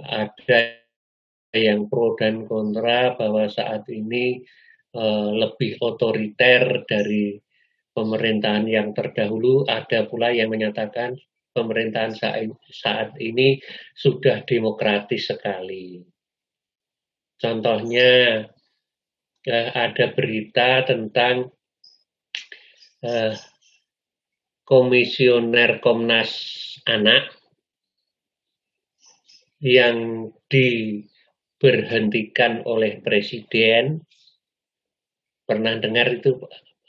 ada yang pro dan kontra bahwa saat ini lebih otoriter dari pemerintahan yang terdahulu, ada pula yang menyatakan pemerintahan saat ini sudah demokratis sekali. Contohnya ada berita tentang komisioner Komnas Anak yang diberhentikan oleh Presiden. Pernah dengar itu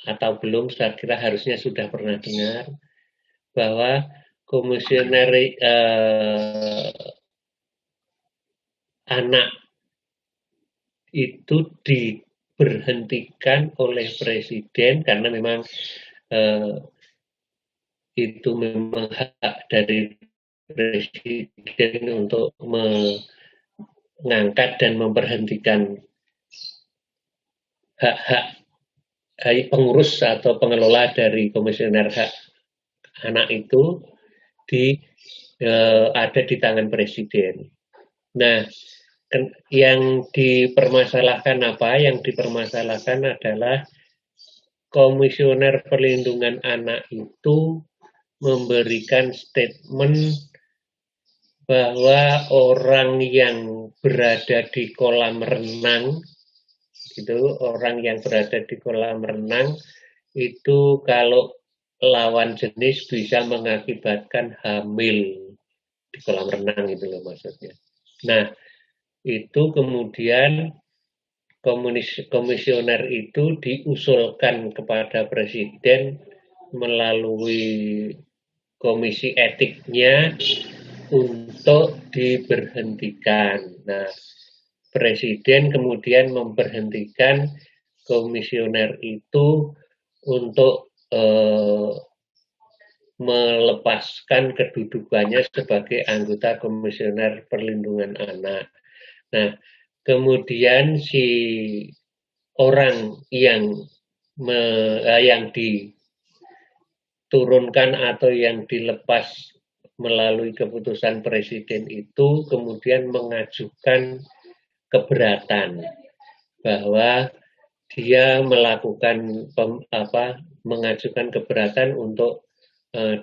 atau belum? Saya kira harusnya sudah pernah dengar bahwa komisioner anak itu diberhentikan oleh Presiden karena memang itu memang hak dari Presiden untuk mengangkat dan memberhentikan hak-hak pengurus atau pengelola dari komisioner hak anak itu ada di tangan Presiden. Nah, yang dipermasalahkan apa? Yang dipermasalahkan adalah Komisioner Perlindungan Anak itu memberikan statement bahwa orang yang berada di kolam renang, gitu, orang yang berada di kolam renang itu kalau lawan jenis bisa mengakibatkan hamil di kolam renang itu loh maksudnya. Nah, itu kemudian komisioner itu diusulkan kepada Presiden melalui komisi etiknya untuk diberhentikan. Nah, Presiden kemudian memberhentikan komisioner itu untuk melepaskan kedudukannya sebagai anggota Komisioner Perlindungan Anak. Nah, kemudian si orang yang diturunkan atau yang dilepas melalui keputusan Presiden itu kemudian mengajukan keberatan bahwa dia melakukan mengajukan keberatan untuk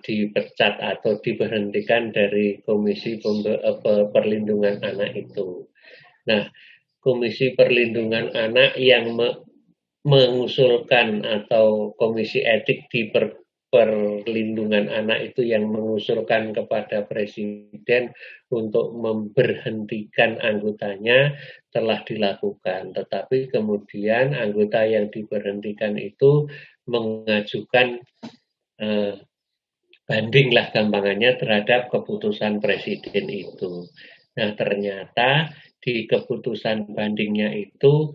dipecat atau diberhentikan dari Komisi Perlindungan Anak itu. Nah, Komisi Perlindungan Anak yang mengusulkan atau Komisi Etik di Perlindungan Anak itu yang mengusulkan kepada Presiden untuk memberhentikan anggotanya telah dilakukan. Tetapi kemudian anggota yang diberhentikan itu mengajukan banding lah gampangannya terhadap keputusan Presiden itu. Nah, ternyata di keputusan bandingnya itu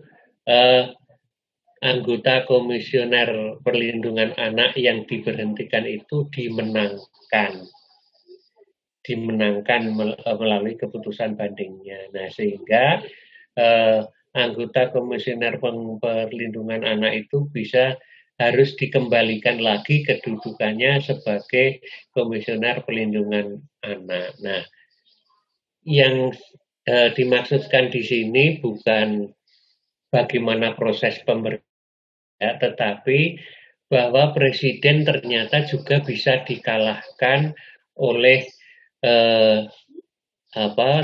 anggota Komisioner Perlindungan Anak yang diberhentikan itu dimenangkan melalui keputusan bandingnya. Nah, sehingga anggota Komisioner Perlindungan Anak itu harus dikembalikan lagi kedudukannya sebagai Komisioner Perlindungan Anak. Nah, yang dimaksudkan di sini bukan bagaimana proses pemberian, tetapi bahwa Presiden ternyata juga bisa dikalahkan oleh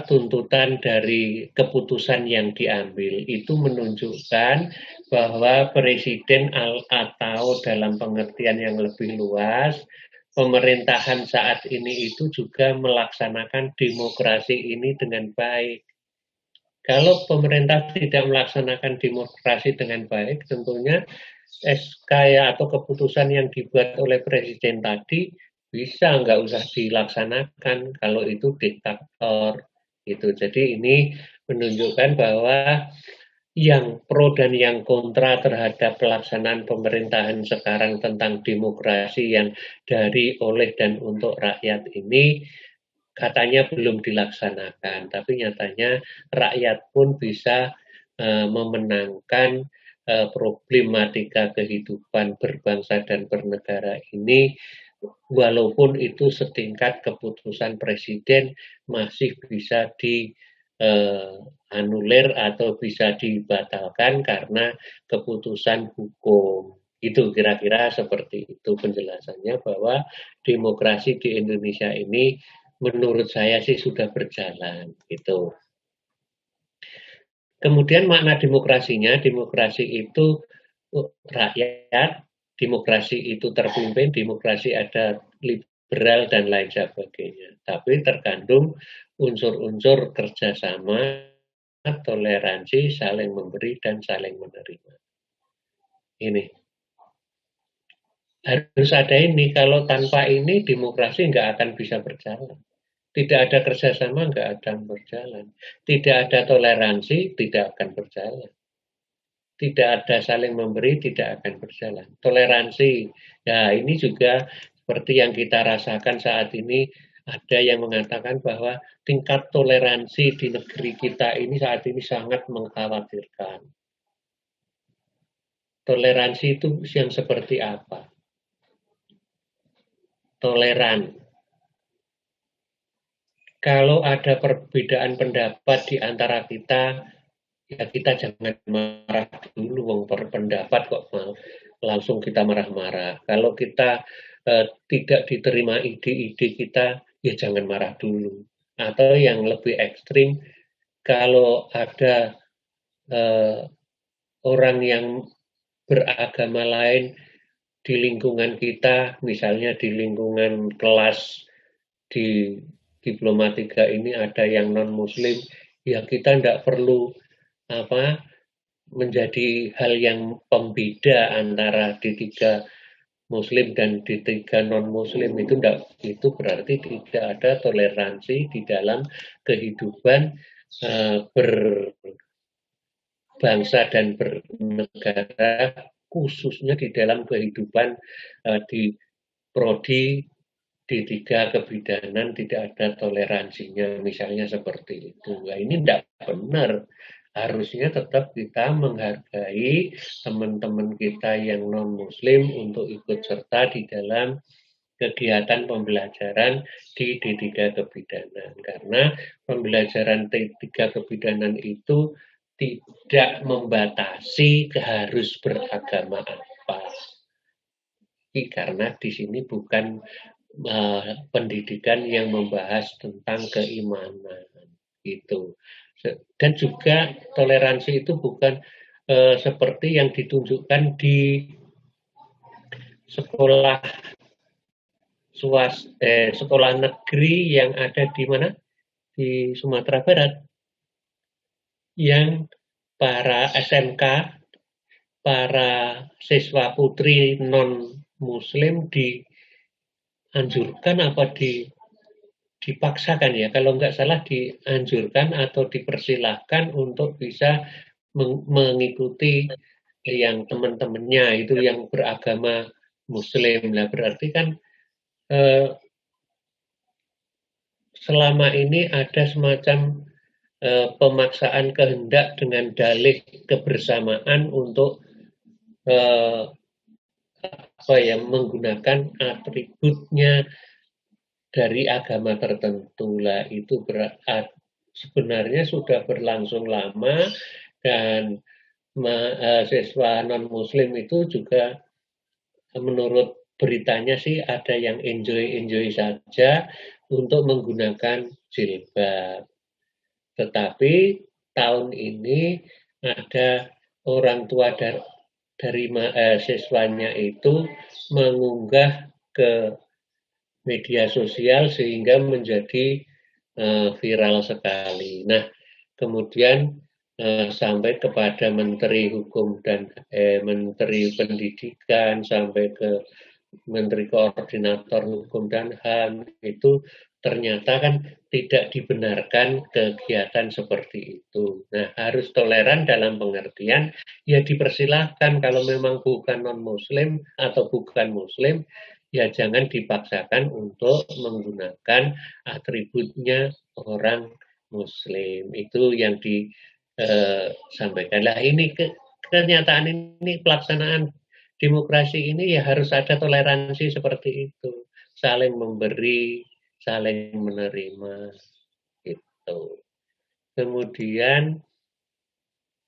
tuntutan dari keputusan yang diambil. Itu menunjukkan bahwa Presiden atau dalam pengertian yang lebih luas, pemerintahan saat ini itu juga melaksanakan demokrasi ini dengan baik. Kalau pemerintah tidak melaksanakan demokrasi dengan baik, tentunya SK atau keputusan yang dibuat oleh Presiden tadi bisa nggak usah dilaksanakan kalau itu diktator gitu. Jadi ini menunjukkan bahwa yang pro dan yang kontra terhadap pelaksanaan pemerintahan sekarang tentang demokrasi yang dari, oleh, dan untuk rakyat ini katanya belum dilaksanakan, tapi nyatanya rakyat pun bisa memenangkan problematika kehidupan berbangsa dan bernegara ini, walaupun itu setingkat keputusan Presiden masih bisa anulir atau bisa dibatalkan karena keputusan hukum. Itu kira-kira seperti itu penjelasannya bahwa demokrasi di Indonesia ini menurut saya sih sudah berjalan gitu. Kemudian makna demokrasinya, demokrasi itu rakyat, demokrasi itu terpimpin, demokrasi ada liberal dan lain sebagainya. Tapi terkandung unsur-unsur kerjasama, toleransi, saling memberi dan saling menerima. Ini harus ada ini. Kalau tanpa ini demokrasi nggak akan bisa berjalan. Tidak ada kerjasama nggak akan berjalan. Tidak ada toleransi tidak akan berjalan. Tidak ada saling memberi tidak akan berjalan. Toleransi, ya ini juga seperti yang kita rasakan saat ini, ada yang mengatakan bahwa tingkat toleransi di negeri kita ini saat ini sangat mengkhawatirkan. Toleransi itu yang seperti apa? Toleran. Kalau ada perbedaan pendapat di antara kita, ya kita jangan marah dulu, wong berpendapat kok langsung kita marah-marah. Kalau kita tidak diterima ide-ide kita, ya jangan marah dulu. Atau yang lebih ekstrim, kalau ada orang yang beragama lain di lingkungan kita, misalnya di lingkungan kelas di Diplomatika ini ada yang non-Muslim, ya kita tidak perlu apa menjadi hal yang pembeda antara di tiga Muslim dan di tiga non-Muslim itu berarti tidak ada toleransi di dalam kehidupan berbangsa dan bernegara, khususnya di dalam kehidupan di prodi di tiga kebidanan tidak ada toleransinya, misalnya seperti itu. Nah, ini tidak benar. Harusnya tetap kita menghargai teman-teman kita yang non-Muslim untuk ikut serta di dalam kegiatan pembelajaran di D3 kebidanan. Karena pembelajaran D3 kebidanan itu tidak membatasi harus beragama apa. Karena di sini bukan pendidikan yang membahas tentang keimanan itu. Dan juga toleransi itu bukan seperti yang ditunjukkan di sekolah sekolah negeri yang ada di mana? Di Sumatera Barat. Yang para SMK, para siswa putri non-Muslim dianjurkan apa dipaksakan ya, kalau nggak salah dianjurkan atau dipersilahkan untuk bisa mengikuti yang teman-temannya itu yang beragama Muslim. Nah berarti kan selama ini ada semacam pemaksaan kehendak dengan dalih kebersamaan untuk menggunakan atributnya dari agama tertentu. Lah itu sebenarnya sudah berlangsung lama dan siswa non-Muslim itu juga menurut beritanya sih ada yang enjoy saja untuk menggunakan jilbab. Tetapi tahun ini ada orang tua dari siswanya itu mengunggah ke media sosial sehingga menjadi viral sekali. Nah, kemudian sampai kepada Menteri Hukum dan Menteri Pendidikan, sampai ke Menteri Koordinator Hukum dan HAM, itu ternyata kan tidak dibenarkan kegiatan seperti itu. Nah, harus toleran dalam pengertian, ya dipersilahkan kalau memang bukan non-Muslim atau bukan Muslim, ya jangan dipaksakan untuk menggunakan atributnya orang Muslim. Itu yang disampaikan. Nah, ini kenyataan ini pelaksanaan demokrasi ini ya harus ada toleransi seperti itu, saling memberi, saling menerima, gitu. Kemudian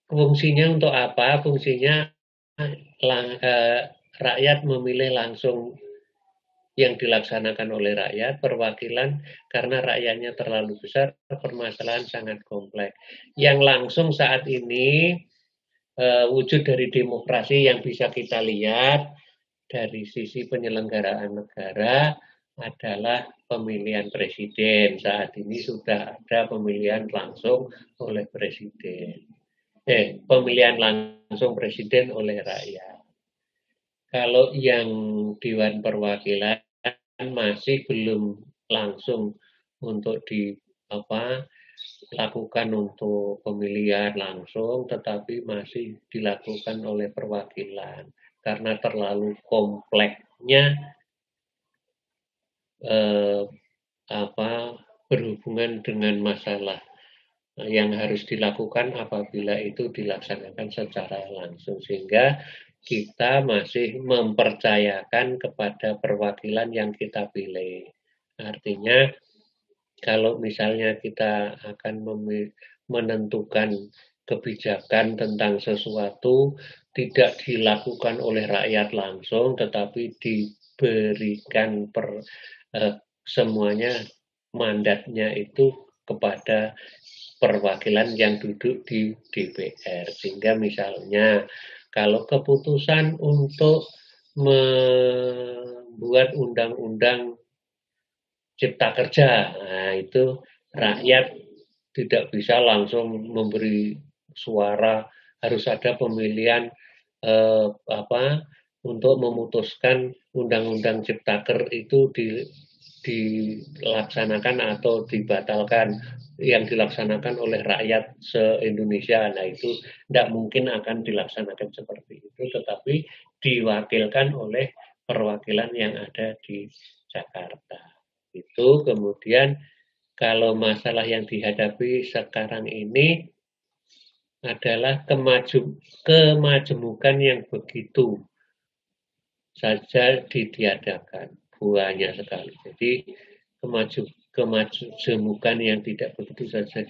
fungsinya untuk apa? Fungsinya rakyat memilih langsung yang dilaksanakan oleh rakyat, perwakilan karena rakyatnya terlalu besar, permasalahan sangat kompleks. Yang langsung saat ini wujud dari demokrasi yang bisa kita lihat dari sisi penyelenggaraan negara adalah pemilihan presiden. Saat ini sudah ada pemilihan langsung oleh presiden. Pemilihan langsung presiden oleh rakyat. Kalau yang Dewan Perwakilan masih belum langsung untuk lakukan untuk pemilihan langsung, tetapi masih dilakukan oleh perwakilan karena terlalu kompleksnya berhubungan dengan masalah yang harus dilakukan apabila itu dilaksanakan secara langsung, sehingga kita masih mempercayakan kepada perwakilan yang kita pilih. Artinya kalau misalnya kita akan menentukan kebijakan tentang sesuatu tidak dilakukan oleh rakyat langsung, tetapi diberikan semuanya mandatnya itu kepada perwakilan yang duduk di DPR. Sehingga misalnya kalau keputusan untuk membuat undang-undang cipta kerja, nah itu rakyat tidak bisa langsung memberi suara, harus ada pemilihan untuk memutuskan undang-undang ciptaker itu dilaksanakan atau dibatalkan, yang dilaksanakan oleh rakyat se-Indonesia. Nah itu tidak mungkin akan dilaksanakan seperti itu, tetapi diwakilkan oleh perwakilan yang ada di Jakarta. Itu kemudian kalau masalah yang dihadapi sekarang ini adalah kemajemukan yang begitu saja ditiadakan, banyak sekali. Jadi kemajemukan yang tidak begitu saja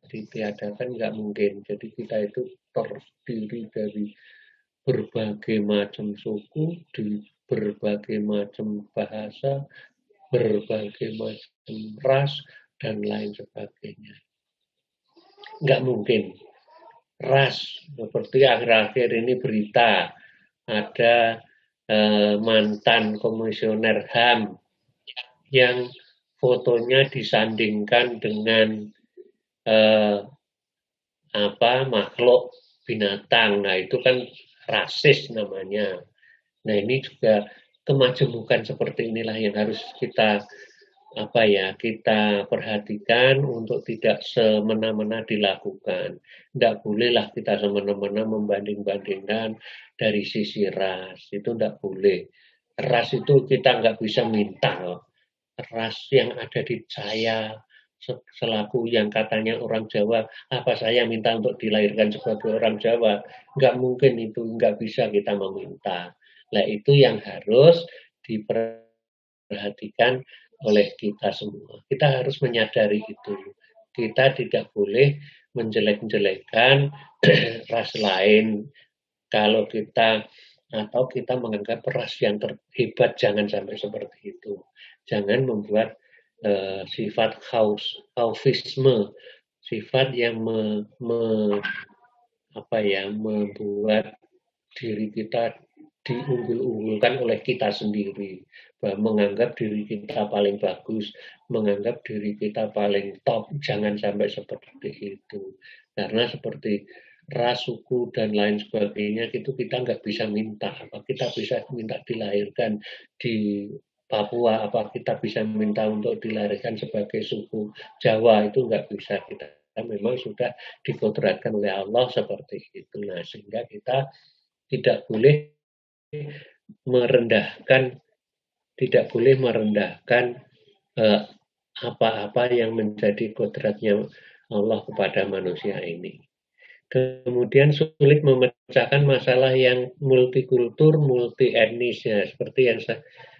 ditiadakan nggak mungkin. Jadi kita itu terdiri dari berbagai macam suku, di berbagai macam bahasa, berbagai macam ras, dan lain sebagainya. Nggak mungkin. Ras, seperti akhir-akhir ini berita, ada mantan komisioner HAM yang fotonya disandingkan dengan makhluk binatang. Nah, itu kan rasis namanya. Nah, ini juga kemajemukan seperti inilah yang harus kita kita perhatikan untuk tidak semena-mena dilakukan. Tidak bolehlah kita semena-mena membanding-bandingkan dari sisi ras. Itu tidak boleh. Ras itu kita nggak bisa minta. Ras yang ada di saya selaku yang katanya orang Jawa, apa saya minta untuk dilahirkan sebagai orang Jawa? Nggak mungkin itu, nggak bisa kita meminta. Nah itu yang harus diperhatikan oleh kita semua. Kita harus menyadari itu. Kita tidak boleh menjelek-jelekan ras lain. Kalau kita menganggap ras yang terhebat, jangan sampai seperti itu. Jangan membuat sifat khaufisme, sifat yang membuat diri kita diunggul-unggulkan oleh kita sendiri, menganggap diri kita paling bagus, menganggap diri kita paling top. Jangan sampai seperti itu, karena seperti ras, suku, dan lain sebagainya itu kita nggak bisa minta. Apa kita bisa minta dilahirkan di Papua, apa kita bisa minta untuk dilahirkan sebagai suku Jawa, itu nggak bisa. Kita memang sudah dikodratkan oleh Allah seperti itu. Nah, sehingga kita tidak boleh merendahkan apa-apa yang menjadi kodratnya Allah kepada manusia ini. Kemudian sulit memecahkan masalah yang multikultur, multi etnis, ya, seperti yang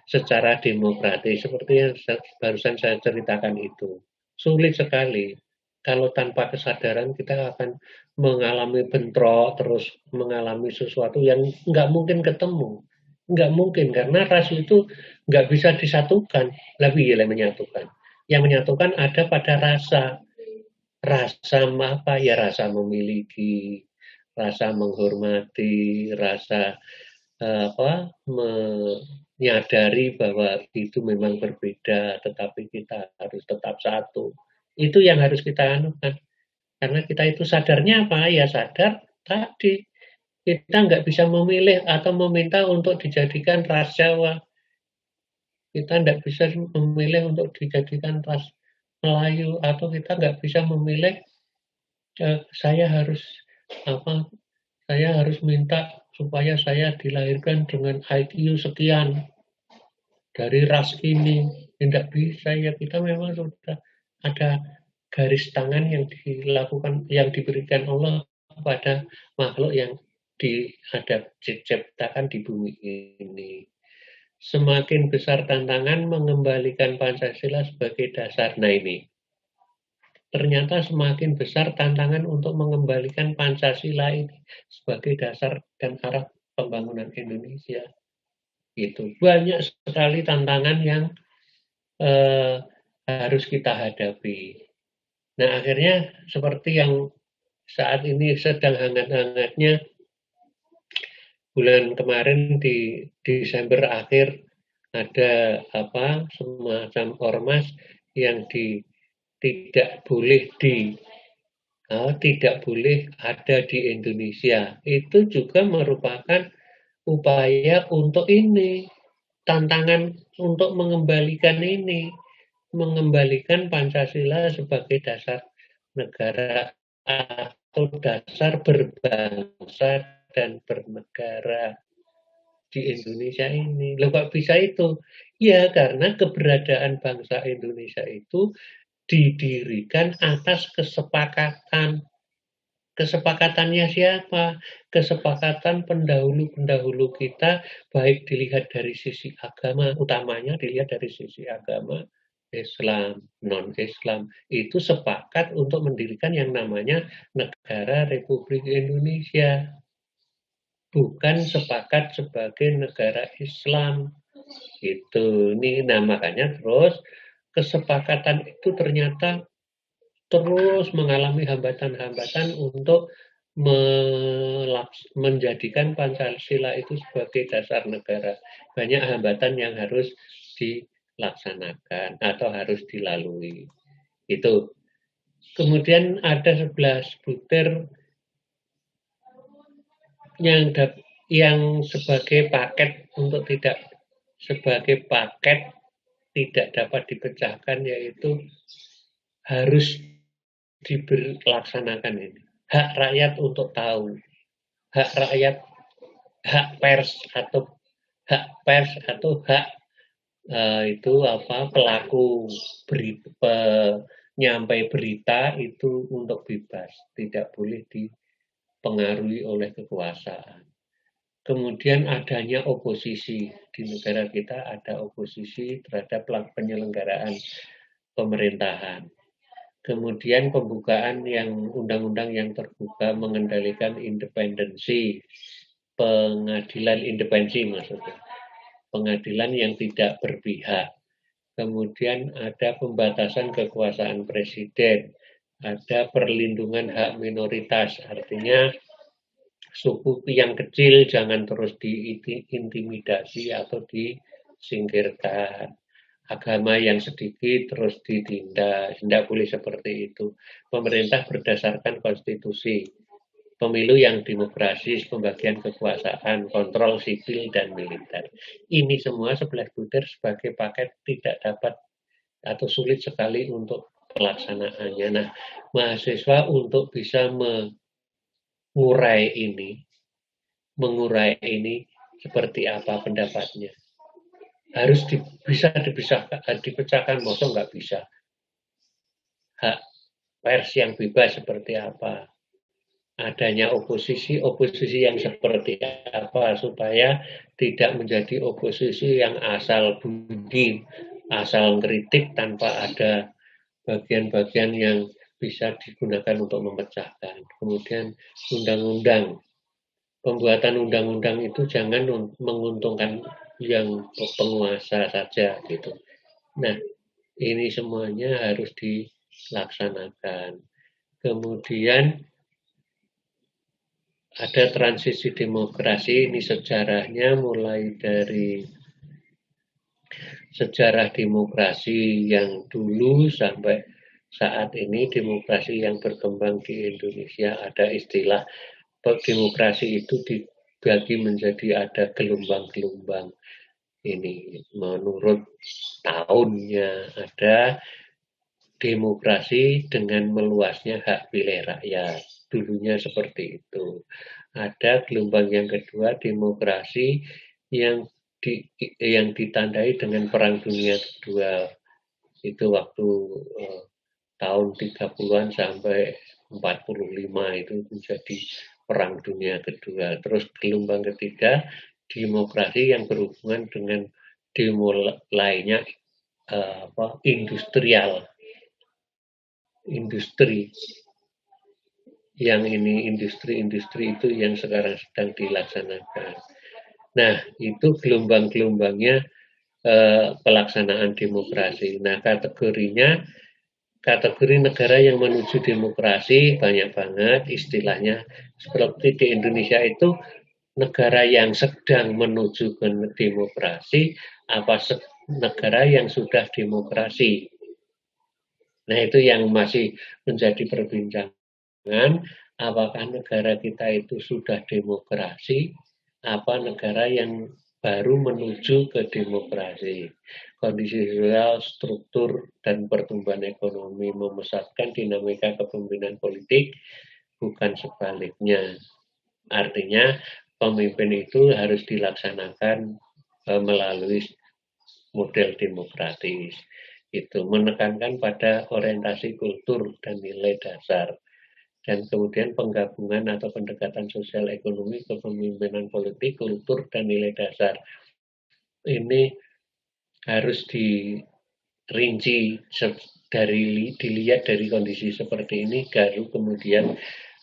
secara demokratis, seperti yang barusan saya ceritakan itu. Sulit sekali. Kalau tanpa kesadaran kita akan mengalami bentrok, terus mengalami sesuatu yang nggak mungkin ketemu. Nggak mungkin, karena ras itu nggak bisa disatukan. Lebih yang menyatukan. Yang menyatukan ada pada rasa. Rasa apa ya? Rasa memiliki, rasa menghormati, rasa apa, menyadari bahwa itu memang berbeda, tetapi kita harus tetap satu. Itu yang harus kita anukan. Karena kita itu sadarnya apa? Ya sadar tadi. Kita nggak bisa memilih atau meminta untuk dijadikan ras Jawa. Kita nggak bisa memilih untuk dijadikan ras Melayu, atau kita nggak bisa memilih saya harus apa? Saya harus minta supaya saya dilahirkan dengan IQ sekian dari ras ini. Tidak bisa, ya kita memang sudah ada garis tangan yang dilakukan, yang diberikan Allah kepada makhluk yang diciptakan di bumi ini. Semakin besar tantangan mengembalikan Pancasila sebagai dasar. Nah ini, ternyata semakin besar tantangan untuk mengembalikan Pancasila ini sebagai dasar dan arah pembangunan Indonesia. Itu banyak sekali tantangan yang harus kita hadapi. Nah, akhirnya seperti yang saat ini sedang hangat-hangatnya, bulan kemarin di Desember akhir ada apa, semacam ormas yang tidak boleh ada di Indonesia. Itu juga merupakan upaya untuk ini, tantangan untuk mengembalikan Pancasila sebagai dasar negara atau dasar berbangsa dan bernegara di Indonesia ini. Loh kok bisa itu? Ya karena keberadaan bangsa Indonesia itu didirikan atas kesepakatan. Kesepakatannya siapa? Kesepakatan pendahulu-pendahulu kita, baik dilihat dari sisi agama, utamanya dilihat dari sisi agama, Islam, non-Islam, itu sepakat untuk mendirikan yang namanya Negara Republik Indonesia. Bukan sepakat sebagai negara Islam. Itu. Nah makanya terus kesepakatan itu ternyata terus mengalami hambatan-hambatan untuk menjadikan Pancasila itu sebagai dasar negara. Banyak hambatan yang harus dilaksanakan atau harus dilalui. Itu. Kemudian ada 11 butir yang sebagai paket tidak dapat dipecahkan, yaitu harus dilaksanakan ini. Hak rakyat untuk tahu, hak rakyat, hak pers atau hak itu apa, pelaku penyampai berita itu untuk bebas, tidak boleh dipengaruhi oleh kekuasaan. Kemudian adanya oposisi di negara kita, ada oposisi terhadap penyelenggaraan pemerintahan. Kemudian pembukaan undang-undang yang terbuka mengendalikan independensi, pengadilan independensi maksudnya, pengadilan yang tidak berpihak. Kemudian ada pembatasan kekuasaan presiden, ada perlindungan hak minoritas, artinya suku yang kecil jangan terus diintimidasi atau disingkirkan. Agama yang sedikit terus ditindas, tidak boleh seperti itu. Pemerintah berdasarkan konstitusi, pemilu yang demokratis, pembagian kekuasaan, kontrol sipil dan militer. Ini semua 11 butir sebagai paket tidak dapat atau sulit sekali untuk pelaksanaannya. Nah, mahasiswa untuk bisa mengurai ini seperti apa pendapatnya? Harus bisa dipecahkan, masa nggak bisa. Hak pers yang bebas seperti apa? Adanya oposisi yang seperti apa, supaya tidak menjadi oposisi yang asal bunyi, asal kritik tanpa ada bagian-bagian yang bisa digunakan untuk memecahkan. Kemudian undang-undang, pembuatan undang-undang itu jangan menguntungkan yang penguasa saja gitu. Nah, ini semuanya harus dilaksanakan. Kemudian ada transisi demokrasi, ini sejarahnya mulai dari sejarah demokrasi yang dulu sampai saat ini demokrasi yang berkembang di Indonesia. Ada istilah demokrasi itu dibagi menjadi ada gelombang-gelombang. Ini menurut tahunnya ada demokrasi dengan meluasnya hak pilih rakyat. Dulunya seperti itu. Ada gelombang yang kedua, demokrasi yang yang ditandai dengan Perang Dunia Kedua. Itu waktu tahun 30-an sampai 45 itu menjadi Perang Dunia Kedua. Terus gelombang ketiga, demokrasi yang berhubungan dengan dimulainya industrial. Industri. Yang ini industri-industri itu yang sekarang sedang dilaksanakan. Nah, itu gelombang-gelombangnya pelaksanaan demokrasi. Nah, kategori negara yang menuju demokrasi banyak banget istilahnya. Seperti di Indonesia itu negara yang sedang menuju ke demokrasi, apa negara yang sudah demokrasi. Nah, itu yang masih menjadi perbincangan, apakah negara kita itu sudah demokrasi, apa negara yang baru menuju ke demokrasi. Kondisi sosial, struktur, dan pertumbuhan ekonomi memusatkan dinamika kepemimpinan politik, bukan sebaliknya. Artinya, pemimpin itu harus dilaksanakan melalui model demokratis. Itu menekankan pada orientasi kultur dan nilai dasar. Dan kemudian penggabungan atau pendekatan sosial ekonomi kepemimpinan politik, kultur, dan nilai dasar. Ini harus dirinci dilihat dari kondisi seperti ini, baru kemudian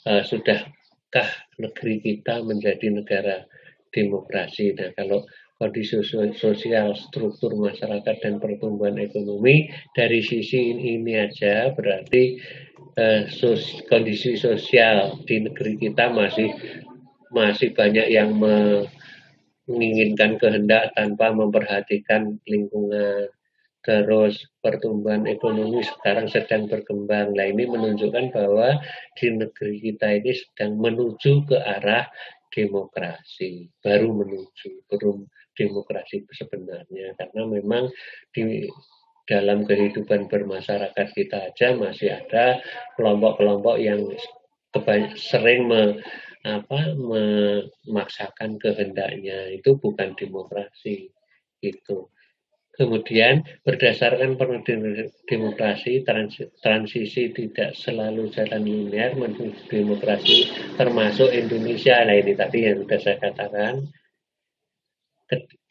sudahkah negeri kita menjadi negara demokrasi. Nah, kalau kondisi sosial, struktur masyarakat, dan pertumbuhan ekonomi dari sisi ini aja berarti kondisi sosial di negeri kita masih banyak yang menginginkan kehendak tanpa memperhatikan lingkungan. Terus pertumbuhan ekonomi sekarang sedang berkembang. Nah, ini menunjukkan bahwa di negeri kita ini sedang menuju ke arah demokrasi. Baru menuju, belum demokrasi sebenarnya. Karena memang di dalam kehidupan bermasyarakat kita aja masih ada kelompok-kelompok yang sering memaksakan kehendaknya. Itu bukan demokrasi. Itu. Kemudian berdasarkan demokrasi, transisi tidak selalu jalan linear menuju demokrasi, termasuk Indonesia. Nah, ini tadi yang sudah saya katakan,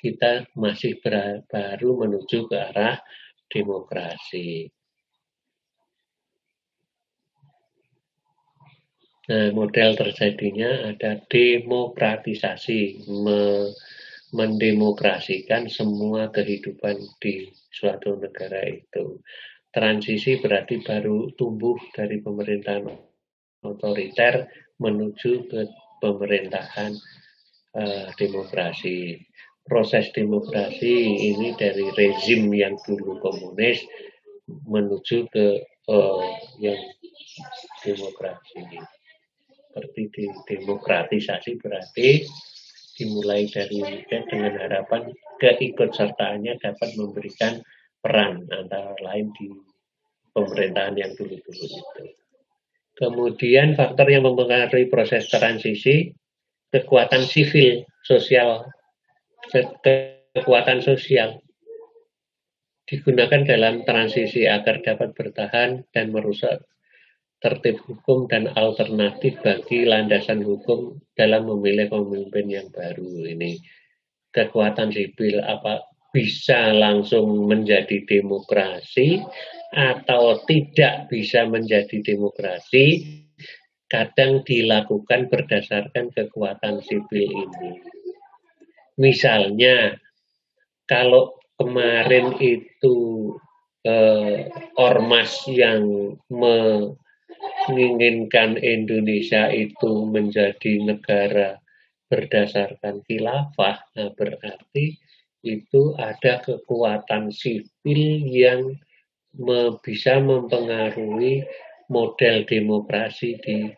kita masih baru menuju ke arah demokrasi. Nah, model terjadinya ada demokratisasi, mendemokrasikan semua kehidupan di suatu negara itu. Transisi berarti baru tumbuh dari pemerintahan otoriter menuju ke pemerintahan demokrasi. Proses demokrasi ini dari rezim yang dulu komunis menuju ke yang demokrasi. Seperti demokratisasi berarti dimulai dari muda dengan harapan keikutsertaannya dapat memberikan peran antara lain di pemerintahan yang dulu-dulu itu. Kemudian faktor yang mempengaruhi proses transisi, kekuatan sivil, sosial, kekuatan sosial digunakan dalam transisi agar dapat bertahan dan merusak tertib hukum dan alternatif bagi landasan hukum dalam memilih pemimpin yang baru. Ini kekuatan sipil apa bisa langsung menjadi demokrasi atau tidak bisa menjadi demokrasi kadang dilakukan berdasarkan kekuatan sipil ini. Misalnya, kalau kemarin itu ormas yang menginginkan Indonesia itu menjadi negara berdasarkan khilafah, nah berarti itu ada kekuatan sipil yang bisa mempengaruhi model demokrasi di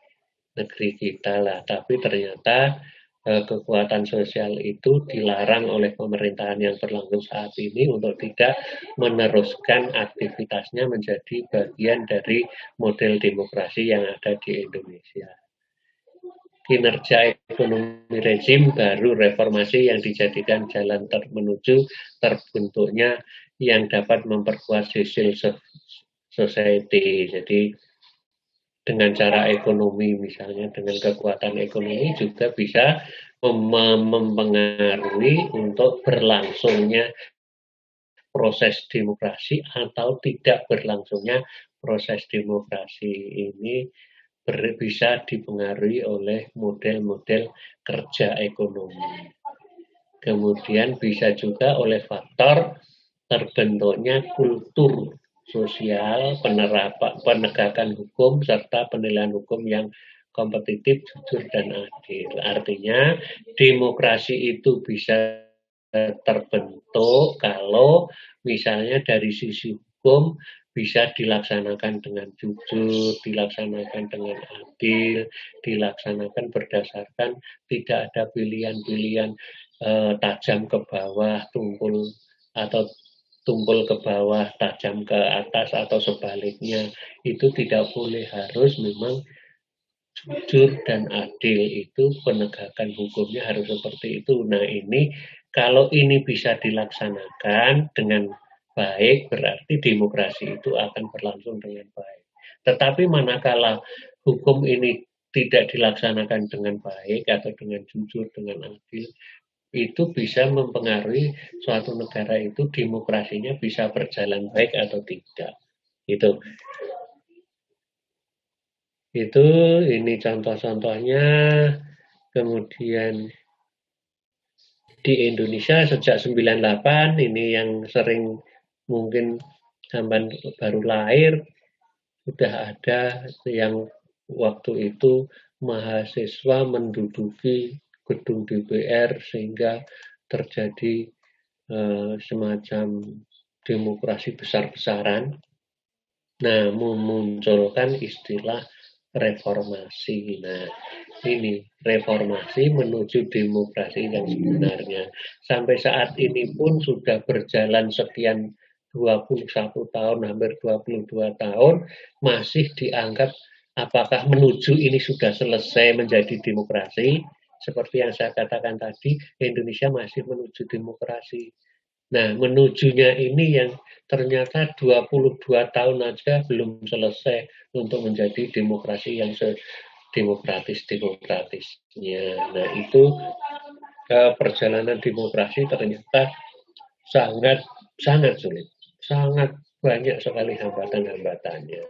negeri kita lah. Tapi ternyata kekuatan sosial itu dilarang oleh pemerintahan yang berlangsung saat ini untuk tidak meneruskan aktivitasnya menjadi bagian dari model demokrasi yang ada di Indonesia. Kinerja ekonomi rezim baru reformasi yang dijadikan jalan menuju terbentuknya yang dapat memperkuat civil society. Jadi dengan cara ekonomi, misalnya dengan kekuatan ekonomi juga bisa mempengaruhi untuk berlangsungnya proses demokrasi atau tidak berlangsungnya proses demokrasi ini bisa dipengaruhi oleh model-model kerja ekonomi. Kemudian bisa juga oleh faktor terbentuknya kultur sosial, penegakan hukum, serta penilaian hukum yang kompetitif, jujur, dan adil. Artinya, demokrasi itu bisa terbentuk kalau misalnya dari sisi hukum bisa dilaksanakan dengan jujur, dilaksanakan dengan adil, dilaksanakan berdasarkan tidak ada pilihan-pilihan tajam ke bawah, tumpul atau tumpul ke bawah, tajam ke atas atau sebaliknya. Itu tidak boleh, harus memang jujur dan adil, itu penegakan hukumnya harus seperti itu. Nah ini, kalau ini bisa dilaksanakan dengan baik, berarti demokrasi itu akan berlangsung dengan baik. Tetapi manakala hukum ini tidak dilaksanakan dengan baik atau dengan jujur, dengan adil, itu bisa mempengaruhi suatu negara itu demokrasinya bisa berjalan baik atau tidak. Itu ini contoh-contohnya. Kemudian di Indonesia sejak 98 ini yang sering mungkin sampai baru lahir sudah ada yang waktu itu mahasiswa menduduki gedung DPR sehingga terjadi semacam demokrasi besar-besaran. Nah, memunculkan istilah reformasi. Nah, ini reformasi menuju demokrasi yang sebenarnya. Sampai saat ini pun sudah berjalan sekian 21 tahun, hampir 22 tahun, masih dianggap apakah menuju ini sudah selesai menjadi demokrasi. Seperti yang saya katakan tadi, Indonesia masih menuju demokrasi. Nah, menujunya ini yang ternyata 22 tahun aja belum selesai untuk menjadi demokrasi yang demokratisnya. Nah, itu perjalanan demokrasi ternyata sangat sulit, sangat banyak sekali hambatan-hambatannya.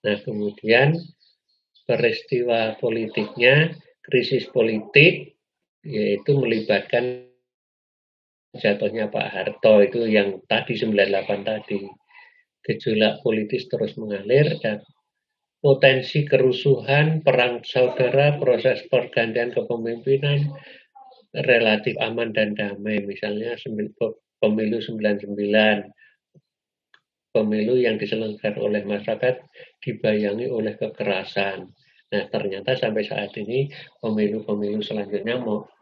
Nah, kemudian peristiwa politiknya, krisis politik, yaitu melibatkan jatuhnya Pak Harto, itu yang tadi 98 tadi. Gejolak politis terus mengalir dan potensi kerusuhan, perang saudara, proses pergantian kepemimpinan relatif aman dan damai. Misalnya pemilu 99, pemilu yang diselenggarakan oleh masyarakat dibayangi oleh kekerasan. Nah, ternyata sampai saat ini pemilu-pemilu selanjutnya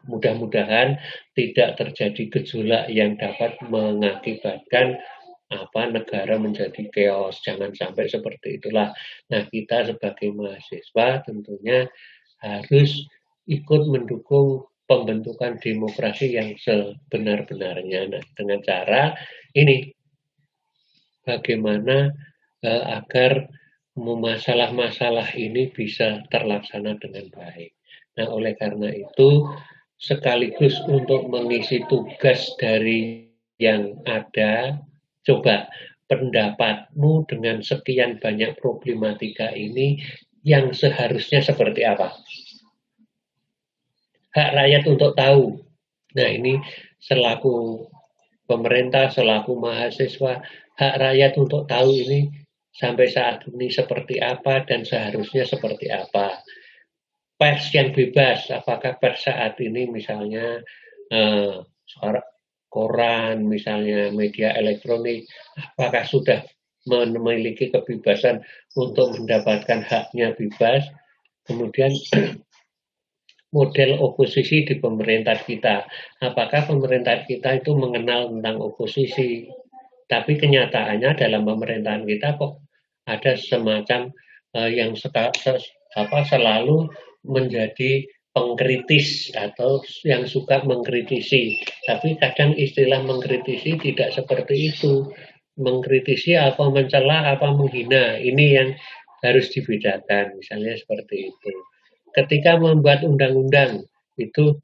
mudah-mudahan tidak terjadi gejolak yang dapat mengakibatkan negara menjadi chaos. Jangan sampai seperti itulah. Nah, kita sebagai mahasiswa tentunya harus ikut mendukung pembentukan demokrasi yang sebenar-benarnya. Nah, dengan cara ini, bagaimana agar masalah-masalah ini bisa terlaksana dengan baik. Nah, oleh karena itu, sekaligus untuk mengisi tugas dari yang ada, coba pendapatmu dengan sekian banyak problematika ini yang seharusnya seperti apa? Hak rakyat untuk tahu. Nah, ini selaku pemerintah, selaku mahasiswa, hak rakyat untuk tahu ini sampai saat ini seperti apa dan seharusnya seperti apa. Pers yang bebas, apakah pers saat ini misalnya eh, koran, misalnya media elektronik, apakah sudah memiliki kebebasan untuk mendapatkan haknya bebas? Kemudian model oposisi di pemerintah kita. Apakah pemerintah kita itu mengenal tentang oposisi? Tapi kenyataannya dalam pemerintahan kita kok ada semacam yang selalu menjadi pengkritis atau yang suka mengkritisi. Tapi kadang istilah mengkritisi tidak seperti itu. Mengkritisi apa mencela apa menghina. Ini yang harus dibedakan. Misalnya seperti itu. Ketika membuat undang-undang itu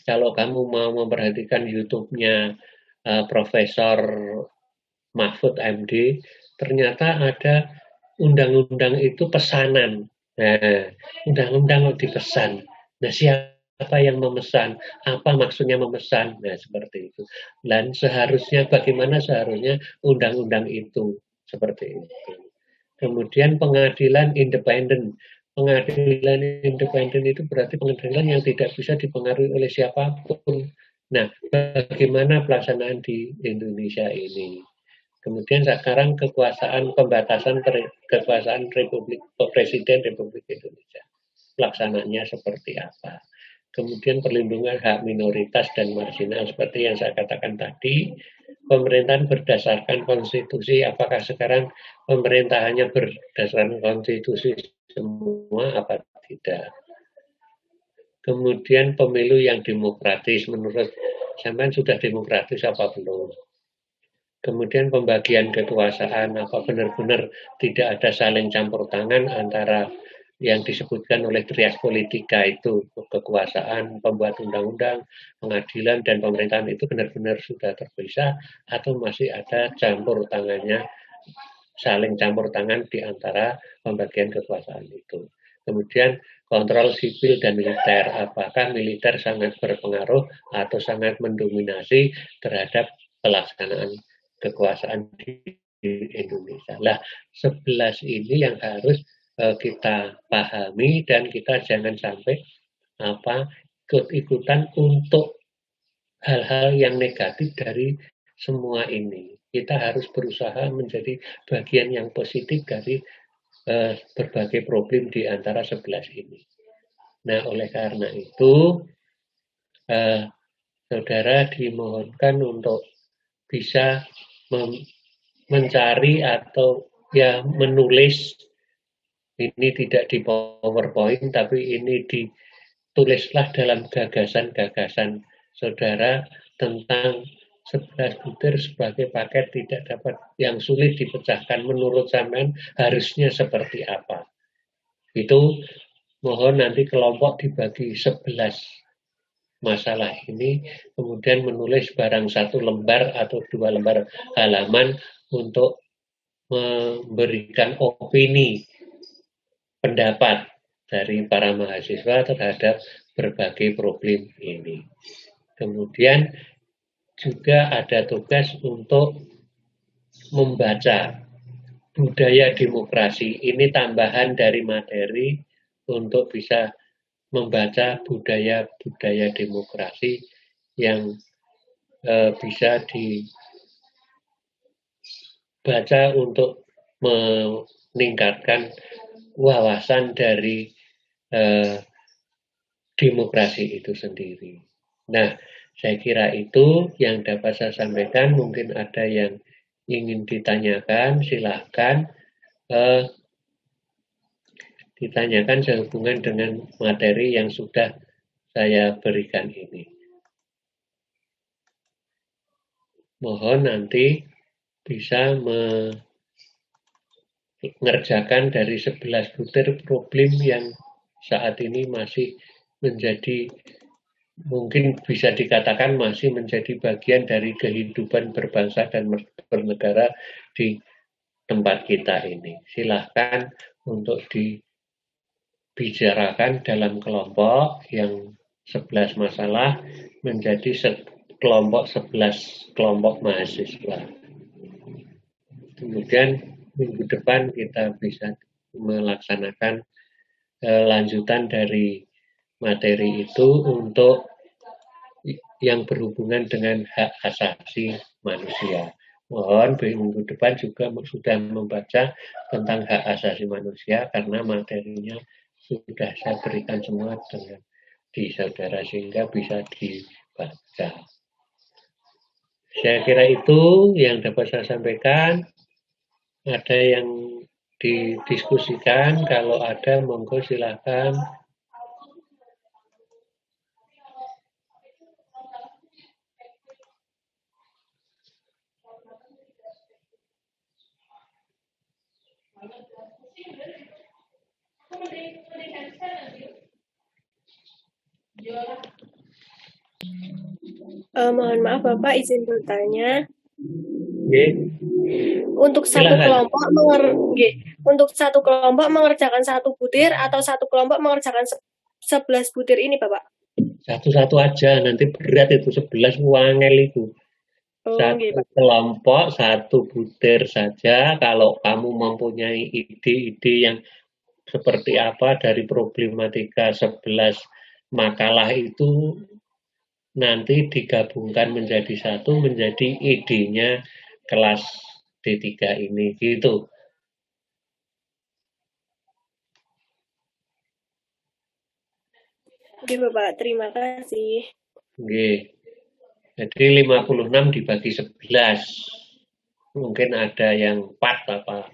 kalau kamu mau memperhatikan YouTube-nya Profesor Mahfud MD, ternyata ada undang-undang itu pesanan. Nah, undang-undang dipesan. Nah, siapa yang memesan? Apa maksudnya memesan? Nah, seperti itu. Dan seharusnya, bagaimana seharusnya undang-undang itu? Seperti itu. Kemudian pengadilan independen. Pengadilan independen itu berarti pengadilan yang tidak bisa dipengaruhi oleh siapapun. Nah, bagaimana pelaksanaan di Indonesia ini? Kemudian sekarang kekuasaan pembatasan kekuasaan Republik Presiden Republik Indonesia. Pelaksananya seperti apa? Kemudian perlindungan hak minoritas dan marginal seperti yang saya katakan tadi. Pemerintahan berdasarkan konstitusi, apakah sekarang pemerintahannya berdasarkan konstitusi semua apa tidak? Kemudian pemilu yang demokratis, menurut sampean sudah demokratis apa belum? Kemudian pembagian kekuasaan, apa benar-benar tidak ada saling campur tangan antara yang disebutkan oleh trias politika itu, kekuasaan, pembuat undang-undang, pengadilan, dan pemerintahan itu benar-benar sudah terpisah atau masih ada campur tangannya, saling campur tangan di antara pembagian kekuasaan itu. Kemudian kontrol sipil dan militer, apakah militer sangat berpengaruh atau sangat mendominasi terhadap pelaksanaan kekuasaan di Indonesia. Lah, 11 ini yang harus kita pahami dan kita jangan sampai ikut-ikutan untuk hal-hal yang negatif dari semua ini. Kita harus berusaha menjadi bagian yang positif dari berbagai problem di antara 11 ini. Nah, oleh karena itu, saudara dimohonkan untuk bisa mencari atau ya menulis, ini tidak di PowerPoint tapi ini ditulislah dalam gagasan-gagasan saudara tentang 11 butir sebagai paket tidak dapat yang sulit dipecahkan menurut sampean harusnya seperti apa. Itu mohon nanti kelompok dibagi 11 masalah ini, kemudian menulis barang 1 lembar atau 2 lembar halaman untuk memberikan opini, pendapat dari para mahasiswa terhadap berbagai problem ini. Kemudian juga ada tugas untuk membaca budaya demokrasi. Ini tambahan dari materi untuk bisa membaca budaya-budaya demokrasi yang bisa dibaca untuk meningkatkan wawasan dari demokrasi itu sendiri. Nah, saya kira itu yang dapat saya sampaikan. Mungkin ada yang ingin ditanyakan, silahkan ditanyakan sehubungan dengan materi yang sudah saya berikan ini. Mohon nanti bisa mengerjakan dari 11 butir problem yang saat ini masih menjadi mungkin bisa dikatakan masih menjadi bagian dari kehidupan berbangsa dan bernegara di tempat kita ini. Silahkan untuk dibicarakan dalam kelompok yang 11 masalah menjadi kelompok 11 kelompok mahasiswa. Kemudian minggu depan kita bisa melaksanakan lanjutan dari materi itu untuk yang berhubungan dengan hak asasi manusia. Mohon minggu depan juga sudah membaca tentang hak asasi manusia karena materinya sudah saya berikan semua dengan di saudara sehingga bisa dibaca. Saya kira itu yang dapat saya sampaikan. Ada yang didiskusikan, kalau ada monggo silakan. Mohon maaf Bapak, izin bertanya. Oke. Untuk satu Silakan. kelompok mengerjakan satu butir atau satu kelompok mengerjakan 11 butir ini, Bapak? Satu-satu aja, nanti berat itu 11 wangel itu. Nggih, Satu Pak. kelompok, satu butir saja. Kalau kamu mempunyai ide-ide yang seperti apa dari problematika 11 makalah itu, nanti digabungkan menjadi satu, menjadi idenya kelas D3 ini, gitu. Oke, Bapak. Terima kasih. Oke. Jadi 56 dibagi 11. Mungkin ada yang 4 apa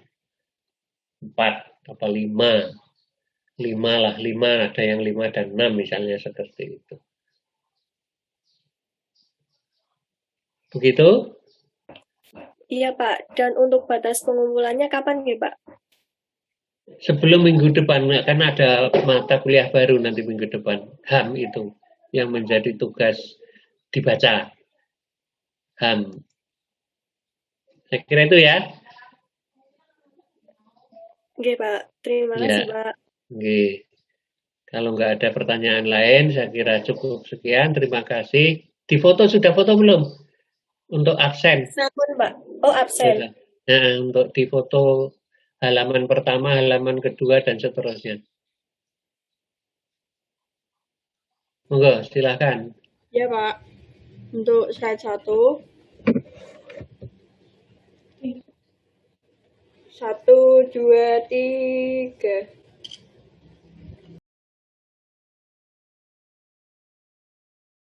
5. 5 lah, 5, ada yang 5 dan 6 misalnya seperti itu. Begitu? Iya, Pak. Dan untuk batas pengumpulannya kapan nih, Pak? Sebelum minggu depan, kan ada mata kuliah baru nanti minggu depan. HAM itu, yang menjadi tugas dibaca. HAM. Saya kira itu ya. Oke, Pak. Terima kasih, Ya, Pak. oke. Kalau nggak ada pertanyaan lain, saya kira cukup sekian. Terima kasih. Di foto sudah foto belum? Untuk absen. Sampun, Pak. Oh, absen. Nah, untuk di foto halaman pertama, halaman kedua, dan seterusnya. Monggo, silakan. Ya, Pak. Untuk slide 1. 1, 2, 3.